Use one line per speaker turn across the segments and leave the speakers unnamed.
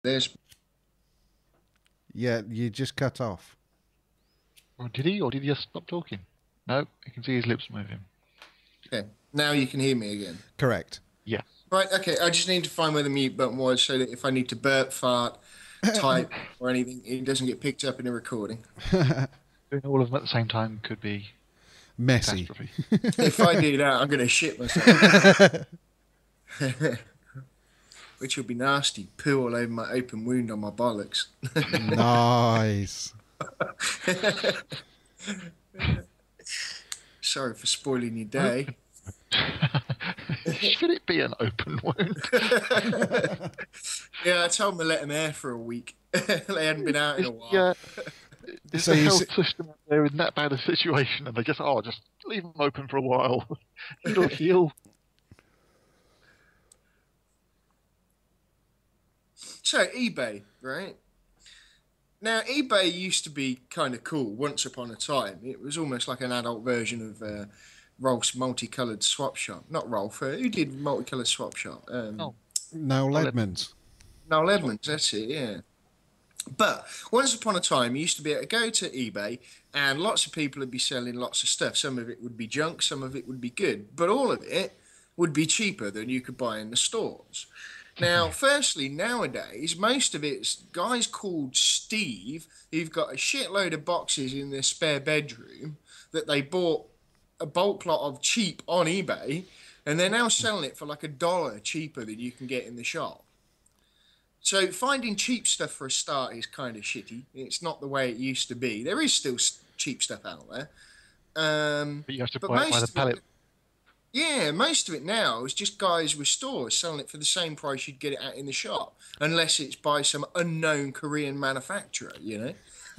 There's
Yeah, you just cut off.
Or did he? Or did he just stop talking? No, I can see his lips moving.
okay. Now you can hear me again.
Correct.
Yes.
Right, okay. I just need to find where the mute button was so that if I need to burp, fart, type, or anything, it doesn't get picked up in the recording.
Doing all of them at the same time could be
Messy.
catastrophe.
If I do that, I'm going to shit myself. Which will be nasty. Poo all over my open wound on my bollocks.
Nice.
Sorry for spoiling your day.
Should it be an open wound?
Yeah, I told them to let them air for a week. They hadn't been out in a while.
Yeah. Is
So
the
you
health system out there in that bad a situation, and they just leave them open for a while. It'll heal.
So eBay, right? Now eBay used to be kind of cool once upon a time. It was almost like an adult version of Rolf's multicolored swap shop. Not Rolf. Who did multicolored swap shop?
Oh.
Noel Edmonds.
Noel Edmonds. That's it. Yeah. But once upon a time, you used to be able to go to eBay, and lots of people would be selling lots of stuff. Some of it would be junk, some of it would be good, but all of it would be cheaper than you could buy in the stores. Now, firstly, nowadays, most of it's guys called Steve who've got a shitload of boxes in their spare bedroom that they bought a bulk lot of cheap on eBay, and they're now selling it for like $1 cheaper than you can get in the shop. So finding cheap stuff for a start is kind of shitty. It's not the way it used to be. There is still cheap stuff out there.
But you have to
But
buy it by
most
the
of
pallet.
it, yeah, most of it now is just guys with stores selling it for the same price you'd get it at in the shop, unless it's by some unknown Korean manufacturer, you know.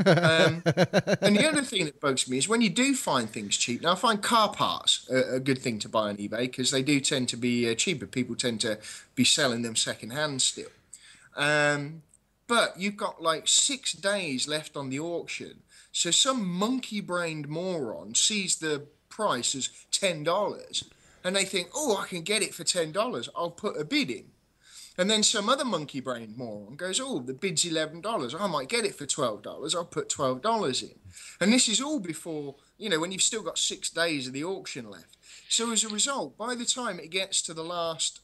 And the other thing that bugs me is when you do find things cheap. Now, I find car parts a good thing to buy on eBay because they do tend to be cheaper. People tend to be selling them second hand still. Um, but you've got like 6 days left on the auction. So some monkey brained moron sees the price as $10 and they think, oh, I can get it for $10. I'll put a bid in. And then some other monkey brained moron goes, oh, the bid's $11. I might get it for $12. I'll put $12 in. And this is all before, when you've still got 6 days of the auction left. So as a result, by the time it gets to the last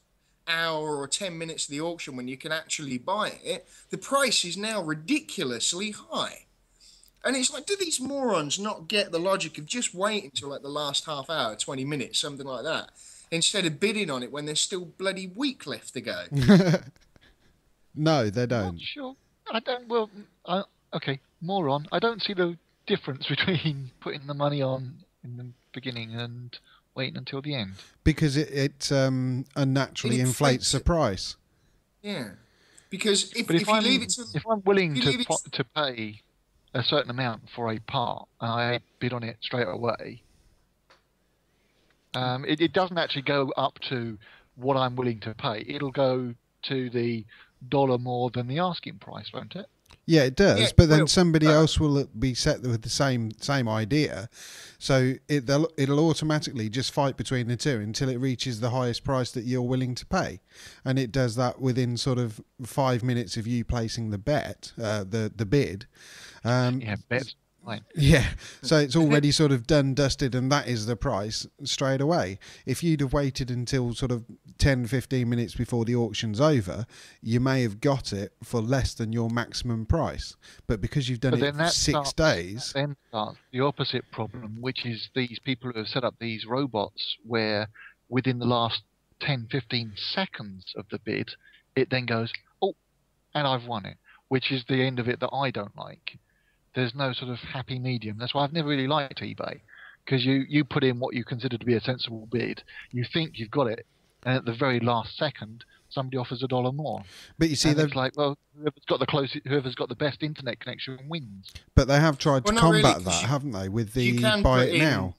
hour or 10 minutes of the auction when you can actually buy it, the price is now ridiculously high. And it's like, do these morons not get the logic of just waiting until like the last half hour, 20 minutes, something like that, instead of bidding on it when there's still bloody week left to go?
No, they
Not
don't.
sure. I don't. Well, okay, moron. I don't see the difference between putting the money on in the beginning and waiting until the end.
Because it unnaturally
It
inflates
inflates
the
it.
price.
Yeah. Because
But
if you leave it to...
if I'm willing
if you leave it
to pay a certain amount for a part and I bid on it straight away, it doesn't actually go up to what I'm willing to pay. It'll go to the dollar more than the asking price, won't it?
Yeah, it does.
Yeah,
but then
well,
somebody else will be set with the same idea, so it'll automatically just fight between the two until it reaches the highest price that you're willing to pay, and it does that within sort of 5 minutes of you placing the bet, the bid.
Yeah, bet. Fine.
Yeah, so it's already sort of done, dusted, and that is the price straight away. If you'd have waited until sort of 10, 15 minutes before the auction's over, you may have got it for less than your maximum price. But because you've done
But
it
then
for
that
6 days...
then starts the opposite problem, which is these people who have set up these robots where within the last 10, 15 seconds of the bid, it then goes, oh, and I've won it, which is the end of it that I don't like. There's no sort of happy medium. That's why I've never really liked eBay, because you put in what you consider to be a sensible bid, you think you've got it, and at the very last second, somebody offers $1 more.
But you see,
And it's like, well, whoever's got the best internet connection wins.
but they have tried to
Well, not really,
combat
'cause
that, haven't they, with
you
the
can
buy
put
it
in...
now.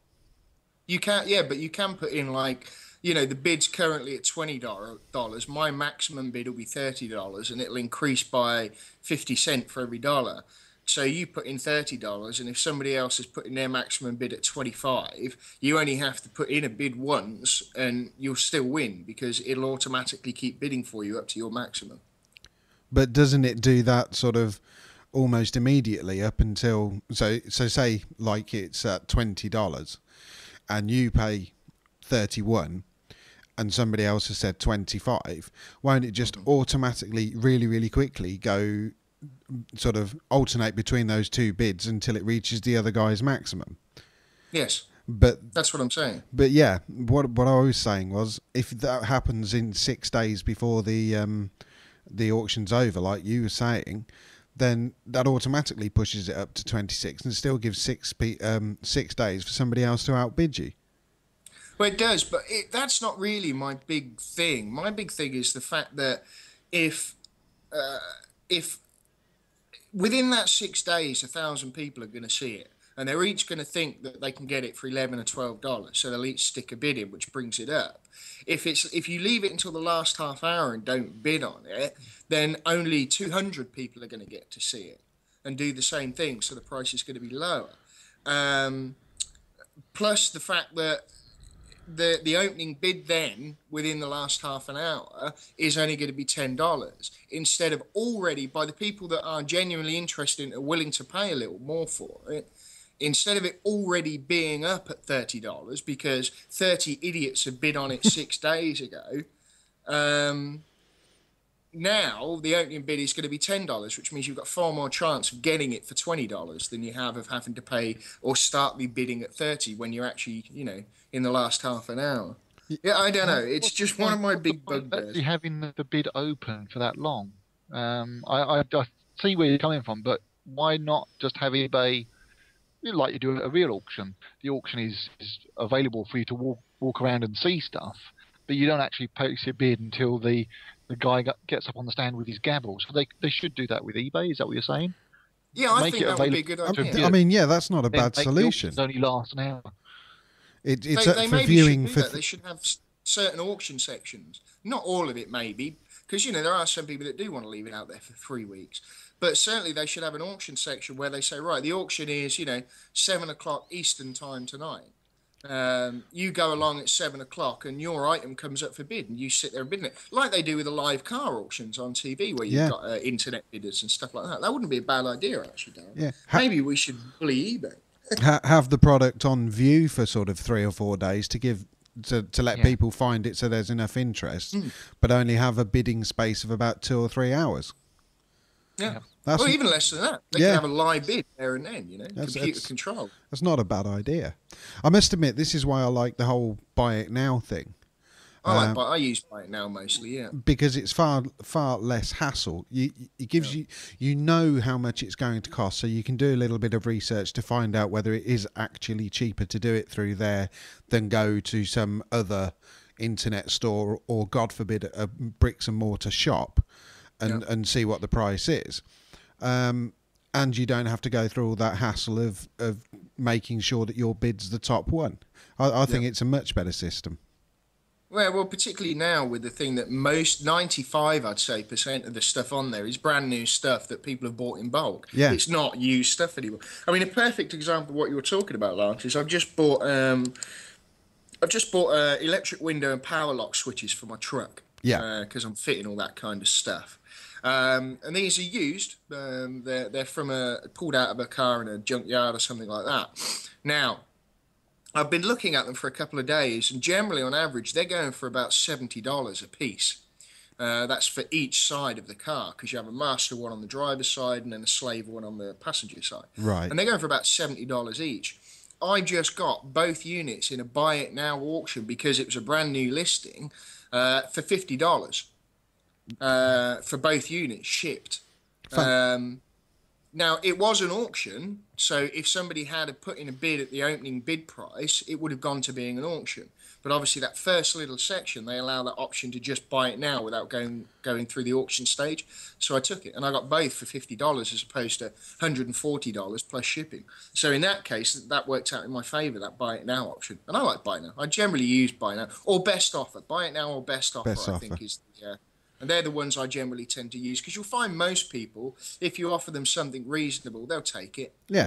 You can't, yeah, but you can put in like, the bid's currently at $20. My maximum bid will be $30, and it'll increase by 50 cents for every dollar. So you put in $30, and if somebody else has put in their maximum bid at 25, you only have to put in a bid once, and you'll still win because it'll automatically keep bidding for you up to your maximum.
But doesn't it do that sort of almost immediately up until so say like it's at $20 and you pay 31 and somebody else has said 25, won't it just automatically really quickly go sort of alternate between those two bids until it reaches the other guy's maximum?
Yes.
But
That's what I'm saying.
But yeah, what I was saying was, if that happens in 6 days before the auction's over, like you were saying, then that automatically pushes it up to 26 and still gives 6 days for somebody else to outbid you.
Well, it does, but that's not really my big thing. My big thing is the fact that if within that 6 days, 1,000 people are going to see it, and they're each going to think that they can get it for $11 or $12, so they'll each stick a bid in, which brings it up. If you leave it until the last half hour and don't bid on it, then only 200 people are going to get to see it and do the same thing, so the price is going to be lower. Plus the fact that the opening bid then within the last half an hour is only going to be $10 instead of already, by the people that are genuinely interested and are willing to pay a little more for it, instead of it already being up at $30 because 30 idiots have bid on it 6 days ago, now the opening bid is going to be $10, which means you've got far more chance of getting it for $20 than you have of having to pay or start the bidding at 30 when you're actually, in the last half an hour. Yeah, I don't know. It's just one of my big bugbears.
Actually having the bid open for that long. I see where you're coming from, but why not just have eBay like you do at a real auction? The auction is available for you to walk around and see stuff, but you don't actually place your bid until the guy gets up on the stand with his gavel. So they should do that with eBay. Is that what you're saying?
Yeah, I think that would be a good idea.
I mean, yeah, that's not a bad solution.
It only lasts an hour.
It's
they
for
maybe
viewing
should do that. They should have certain auction sections. Not all of it, maybe, because there are some people that do want to leave it out there for 3 weeks. But certainly they should have an auction section where they say, right, the auction is 7 o'clock Eastern time tonight. You go along at 7 o'clock and your item comes up for bid and you sit there and bid it, like they do with the live car auctions on TV where you've got internet bidders and stuff like that. That wouldn't be a bad idea, actually, Darren.
Yeah.
Maybe we should bully eBay.
Have the product on view for sort of 3 or 4 days to let people find it so there's enough interest, but only have a bidding space of about 2 or 3 hours.
Yeah. Well, even less than that. They can have a live bid there and then, computer control.
That's not a bad idea. I must admit, this is why I like the whole buy it now thing.
I use buy it now mostly, yeah.
Because it's far less hassle. It gives you know how much it's going to cost, so you can do a little bit of research to find out whether it is actually cheaper to do it through there than go to some other internet store or, God forbid, a bricks and mortar shop and see what the price is. And you don't have to go through all that hassle of making sure that your bid's the top one. I think it's a much better system.
Well, particularly now with the thing that most 95, I'd say, % of the stuff on there is brand new stuff that people have bought in bulk.
Yeah.
It's not used stuff anymore. I mean, a perfect example of what you were talking about, Lance, is I've just bought electric window and power lock switches for my truck.
Yeah.
Because I'm fitting all that kind of stuff. And these are used. They're pulled out of a car in a junkyard or something like that. Now, I've been looking at them for a couple of days, and generally, on average, they're going for about $70 a piece. That's for each side of the car, because you have a master one on the driver's side and then a slave one on the passenger side.
Right.
And they're going for about $70 each. I just got both units in a buy it now auction because it was a brand new listing for $50 for both units shipped. Now, it was an auction, so if somebody had put in a bid at the opening bid price, it would have gone to being an auction. But obviously, that first little section, they allow that option to just buy it now without going through the auction stage. So I took it, and I got both for $50 as opposed to $140 plus shipping. So in that case, that worked out in my favour, that buy it now option. And I like buy now. I generally use buy now or best offer. Buy it now or best offer, I think is the... And they're the ones I generally tend to use because you'll find most people, if you offer them something reasonable, they'll take it.
Yeah.